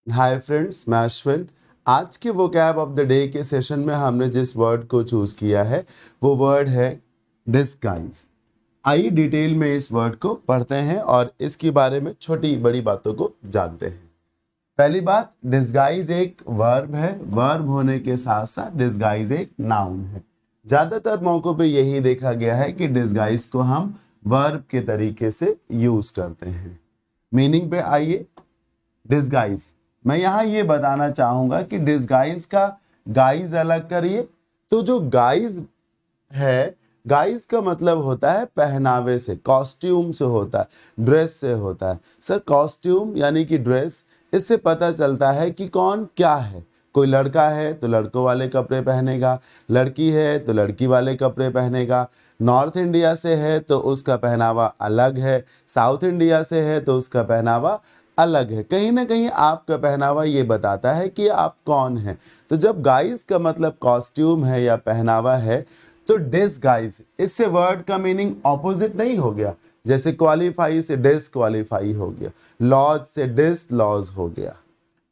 Hi friends, मैं अश्विन। आज के वोकैब ऑफ द डे के सेशन में हमने जिस वर्ड को चूज किया है वो वर्ड है डिस्गाइज। आइए डिटेल में इस वर्ड को पढ़ते हैं और इसके बारे में छोटी बड़ी बातों को जानते हैं। पहली बात, डिस्गाइज एक वर्ब है। वर्ब होने के साथ साथ डिस्गाइज एक नाउन है। ज्यादातर मौकों पे यही देखा गया है कि डिस्गाइज को हम वर्ब के तरीके से यूज करते हैं। मीनिंग पे आइए। डिस्गाइज, मैं यहां ये बताना चाहूंगा कि डिस्गाइज का गाइज अलग करिए। तो जो गाइज है, गाइज का मतलब होता है पहनावे से, कॉस्ट्यूम से होता है, ड्रेस से होता है। सर, कॉस्ट्यूम यानी कि ड्रेस, इससे पता चलता है कि कौन क्या है। कोई लड़का है तो लड़कों वाले कपड़े पहनेगा, लड़की है तो लड़की वाले कपड़े पहनेगा। नॉर्थ इंडिया से है तो उसका पहनावा अलग है, साउथ इंडिया से है तो उसका पहनावा अलग है। कहीं ना कहीं आपका पहनावा ये बताता है कि आप कौन हैं। तो जब गाइज का मतलब कॉस्ट्यूम है या पहनावा है तो डिसगाइज, इससे वर्ड का मीनिंग ऑपोजिट नहीं हो गया। जैसे क्वालिफाई से डिसक्वालीफाई हो गया, लॉज से डिस लॉज हो गया,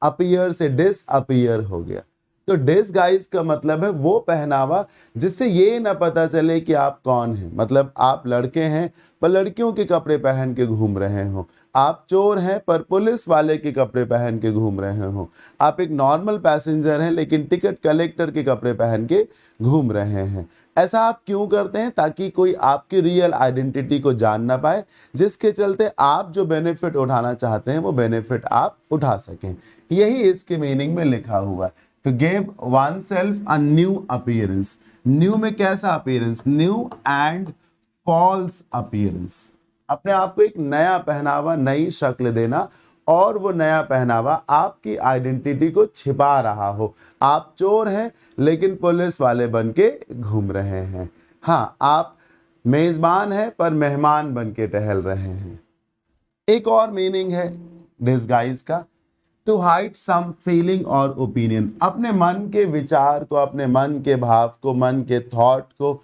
अपीयर से डिस अपीयर हो गया। तो डिसगाइज का मतलब है वो पहनावा जिससे ये ना पता चले कि आप कौन हैं। मतलब आप लड़के हैं पर लड़कियों के कपड़े पहन के घूम रहे हो, आप चोर हैं पर पुलिस वाले के कपड़े पहन के घूम रहे हो, आप एक नॉर्मल पैसेंजर हैं लेकिन टिकट कलेक्टर के कपड़े पहन के घूम रहे हैं। ऐसा आप क्यों करते हैं? ताकि कोई आपकी रियल आइडेंटिटी को जान ना पाए, जिसके चलते आप जो बेनिफिट उठाना चाहते हैं वो बेनिफिट आप उठा सकें। यही इसके मीनिंग में लिखा हुआ है। To give oneself a new appearance. New में कैसा appearance? New and false appearance. अपने आप को एक नया पहनावा, नई शक्ल देना, और वो नया पहनावा आपकी आइडेंटिटी को छिपा रहा हो। आप चोर हैं लेकिन पुलिस वाले बन के घूम रहे हैं। हाँ, आप मेजबान हैं पर मेहमान बन के टहल रहे हैं। एक और मीनिंग है डिसगाइज का, टू हाइड सम फीलिंग और ओपिनियन। अपने मन के विचार को, अपने मन के भाव को, मन के थॉट को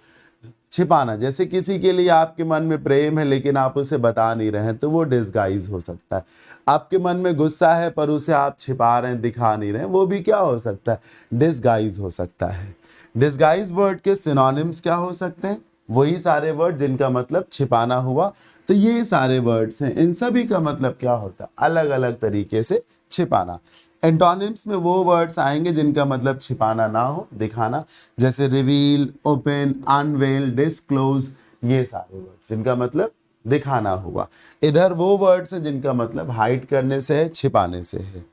छिपाना। जैसे किसी के लिए आपके मन में प्रेम है लेकिन आप उसे बता नहीं रहे हैं, तो वो डिसगाइज हो सकता है। आपके मन में गुस्सा है पर उसे आप छिपा रहे हैं, दिखा नहीं रहे हैं, वो भी क्या हो सकता है? डिसगाइज हो सकता है। डिसगाइज वर्ड के सिनोनिम्स क्या हो सकते हैं? वही सारे वर्ड जिनका मतलब छिपाना हुआ। तो ये सारे वर्ड्स हैं, इन सभी का मतलब क्या होता है? अलग अलग तरीके से छिपाना। एंटोनिम्स में वो वर्ड्स आएंगे जिनका मतलब छिपाना ना हो, दिखाना। जैसे रिवील, ओपन, अनवेल, डिस्क्लोज, ये सारे वर्ड्स जिनका मतलब दिखाना हुआ। इधर वो वर्ड्स हैं जिनका मतलब हाइड करने से है, छिपाने से है।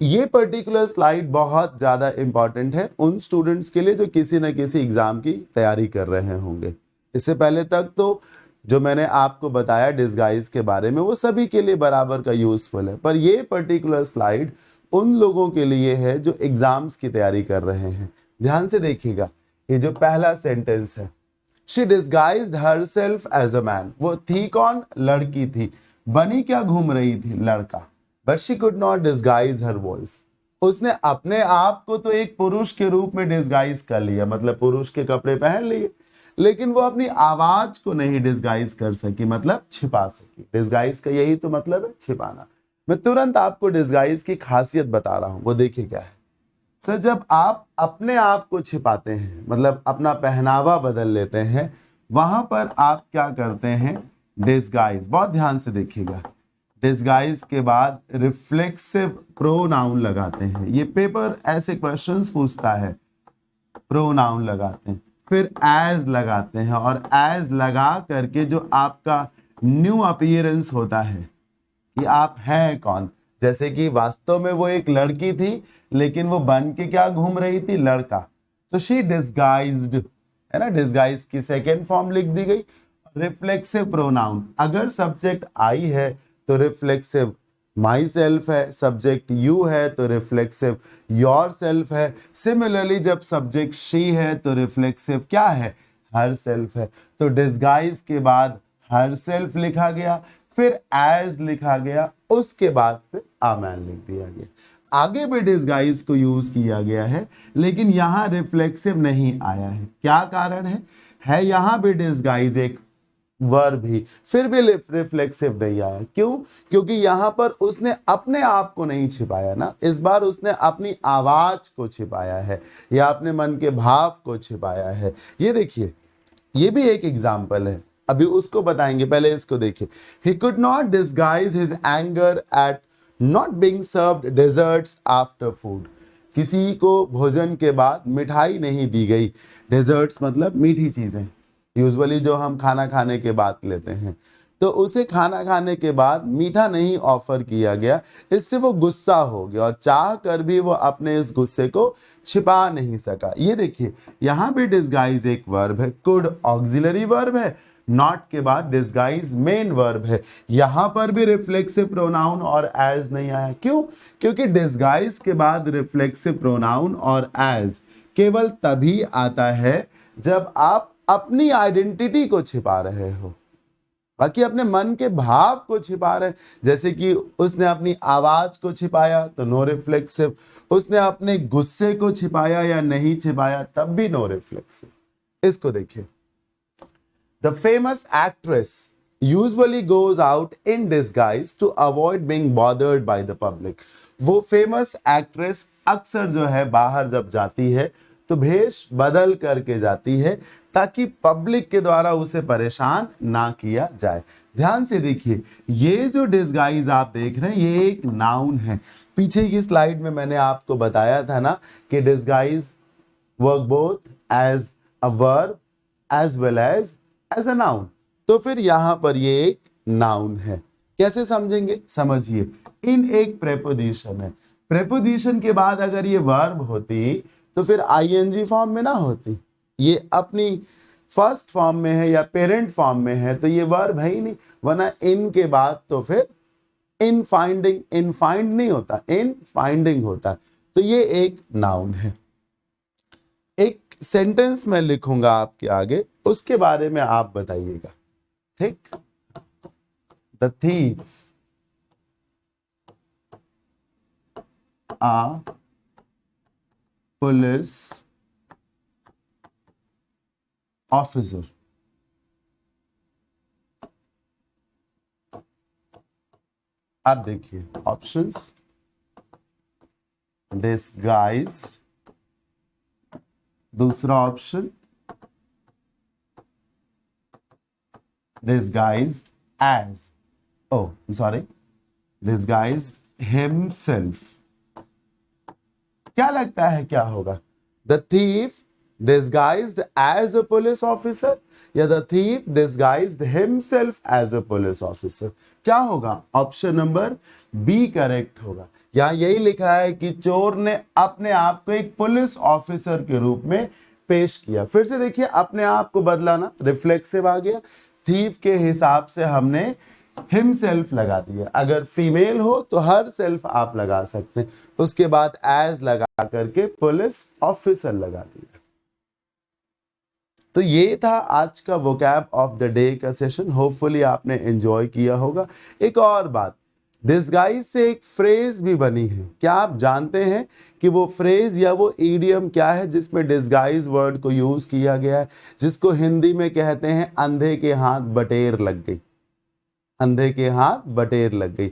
ये पर्टिकुलर स्लाइड बहुत ज़्यादा इंपॉर्टेंट है उन स्टूडेंट्स के लिए जो किसी न किसी एग्जाम की तैयारी कर रहे होंगे। इससे पहले तक तो जो मैंने आपको बताया डिसगाइज के बारे में वो सभी के लिए बराबर का यूजफुल है, पर ये पर्टिकुलर स्लाइड उन लोगों के लिए है जो एग्जाम्स की तैयारी कर रहे हैं। ध्यान से देखिएगा, ये जो पहला सेंटेंस है, she disguised herself as a man. वो थी कौन? लड़की थी। बनी क्या घूम रही थी? लड़का। But she could not disguise her voice. उसने अपने आप को तो एक पुरुष के रूप में डिस्गाइज कर लिया, मतलब पुरुष के कपड़े पहन लिए, लेकिन वो अपनी आवाज को नहीं डिस्गाइज कर सकी, मतलब छिपा सकी। डिस्गाइज का यही तो मतलब है, छिपाना। मैं तुरंत आपको डिस्गाइज की खासियत बता रहा हूं, वो देखिए क्या है। सर, जब आप अपने आप को छिपाते हैं, मतलब अपना पहनावा बदल लेते हैं, वहां पर आप क्या करते हैं? डिस्गाइज। बहुत ध्यान से देखिएगा। डिस्गाइज के बाद रिफ्लेक्सिव प्रोनाउन लगाते हैं। ये पेपर ऐसे क्वेश्चंस पूछता है। प्रोनाउन लगाते हैं, फिर एज लगाते हैं, और एज लगा करके जो आपका न्यू अपीयरेंस होता है कि आप हैं कौन। जैसे कि वास्तव में वो एक लड़की थी लेकिन वो बन के क्या घूम रही थी? लड़का। तो शी डिस्गाइज्ड, है ना, डिस्गाइज की सेकेंड फॉर्म लिख दी गई। रिफ्लेक्सिव प्रोनाउन, अगर सब्जेक्ट आई है तो रिफ्लेक्सिव माई सेल्फ है, सब्जेक्ट यू है तो रिफ्लेक्सिव योर सेल्फ है। सिमिलरली जब सब्जेक्ट शी है तो रिफ्लेक्सिव क्या है? हर सेल्फ है। तो डिस्गाइज के बाद हर सेल्फ लिखा गया, फिर एज लिखा गया, उसके बाद फिर आमैन लिख दिया गया। आगे भी डिस्गाइज को यूज किया गया है लेकिन यहां रिफ्लेक्सिव नहीं आया है। क्या कारण है? यहां भी डिस्गाइज एक वर्ब ही, फिर भी रिफ्लेक्सिव नहीं आया। क्यों? क्योंकि यहां पर उसने अपने आप को नहीं छिपाया ना, इस बार उसने अपनी आवाज को छिपाया है या अपने मन के भाव को छिपाया है। ये देखिए, ये भी एक एग्जाम्पल है, अभी उसको बताएंगे, पहले इसको देखिए। He could not disguise his anger at not being served desserts after food. किसी को भोजन के बाद मिठाई नहीं दी गई। डेजर्ट्स मतलब मीठी चीजें, यूजुअली जो हम खाना खाने के बाद लेते हैं, तो उसे खाना खाने के बाद मीठा नहीं ऑफर किया गया। इससे वो गुस्सा हो गया और चाह कर भी वो अपने इस गुस्से को छिपा नहीं सका। ये देखिए, यहाँ भी डिस्गाइज एक वर्ब है, कुड ऑक्सिलरी वर्ब है, नॉट के बाद डिस्गाइज मेन वर्ब है। यहां पर भी रिफ्लेक्सिव प्रोनाउन और एज नहीं आया। क्यों? क्योंकि डिस्गाइज के बाद रिफ्लेक्सिव प्रोनाउन और एज केवल तभी आता है जब आप अपनी आइडेंटिटी को छिपा रहे हो, बाकी अपने मन के भाव को छिपा रहे। जैसे कि उसने अपनी आवाज को छिपाया तो नो रिफ्लेक्सिव, उसने अपने गुस्से को छिपाया या नहीं छिपाया तब भी नो रिफ्लेक्सिव। इसको देखिए, the famous actress usually goes out in disguise to avoid being bothered by the public। वो फेमस एक्ट्रेस अक्सर जो है बाहर जब जाती है तो भेष बदल करके जाती है ताकि पब्लिक के द्वारा उसे परेशान ना किया जाए। ध्यान से देखिए, ये जो डिस्गाइज आप देख रहे हैं ये एक नाउन है। पीछे की स्लाइड में मैंने आपको बताया था ना कि disguise work both as a verb as well as a noun. तो फिर यहां पर ये एक नाउन है। कैसे समझेंगे? समझिए, इन एक प्रेपोजिशन है, प्रेपोजिशन के बाद अगर ये वर्ब होती तो फिर आईएनजी फॉर्म में ना होती, ये अपनी फर्स्ट फॉर्म में है या पेरेंट फॉर्म में है तो ये वर्ब है ही नहीं, वरना इन के बाद तो फिर इन फाइंडिंग, इन फाइंड नहीं होता, इन फाइंडिंग होता। तो ये एक नाउन है। एक सेंटेंस मैं लिखूंगा आपके आगे, उसके बारे में आप बताइएगा, ठीक? The thief a police officer. अब देखिए ऑप्शंस, डिस्गाइज्ड, दूसरा option disguised as, oh I'm sorry, disguised himself। क्या लगता है क्या होगा? The thief disguised as a police officer या the thief disguised himself as a police officer? क्या होगा? ऑप्शन नंबर बी करेक्ट होगा। यहाँ यही लिखा है कि चोर ने अपने आप को एक पुलिस ऑफिसर के रूप में पेश किया। फिर से देखिए, अपने आप को बदला ना, रिफ्लेक्सिव आ गया। थीफ के हिसाब से हमने हिमसेल्फ लगा दिया, अगर फीमेल हो तो हर सेल्फ आप लगा सकते हैं, उसके बाद एज लगा करके पुलिस ऑफिसर लगा दिया। तो ये था आज का वोकैब ऑफ द डे का सेशन, होपफुली आपने एंजॉय किया होगा। एक और बात, डिस्गाइज से एक फ्रेज भी बनी है। क्या आप जानते हैं कि वो फ्रेज या वो ईडियम क्या है जिसमें डिस्गाइज वर्ड को यूज किया गया है, जिसको हिंदी में कहते हैं अंधे के हाथ बटेर लग गई। अंधे के हाथ बटेर लग गई।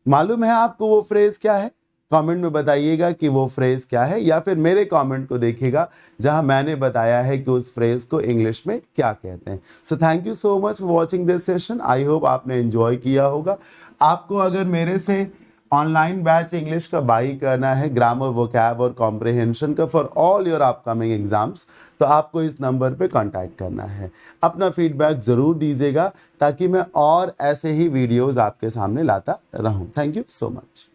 मालूम है आपको वो फ्रेज क्या है? कमेंट में बताइएगा कि वो फ्रेज क्या है, या फिर मेरे कमेंट को देखिएगा जहां मैंने बताया है कि उस फ्रेज को इंग्लिश में क्या कहते हैं। So thank you so much for watching this session. I hope आपने एंजॉय किया होगा। आपको अगर मेरे से ऑनलाइन बैच इंग्लिश का बाई करना है, ग्रामर, वोकैब और कॉम्प्रिहेंशन का for all your upcoming exams, तो आपको इस नंबर पे कांटेक्ट करना है। अपना फीडबैक ज़रूर दीजिएगा ताकि मैं और ऐसे ही वीडियोस आपके सामने लाता रहूं। Thank you so much.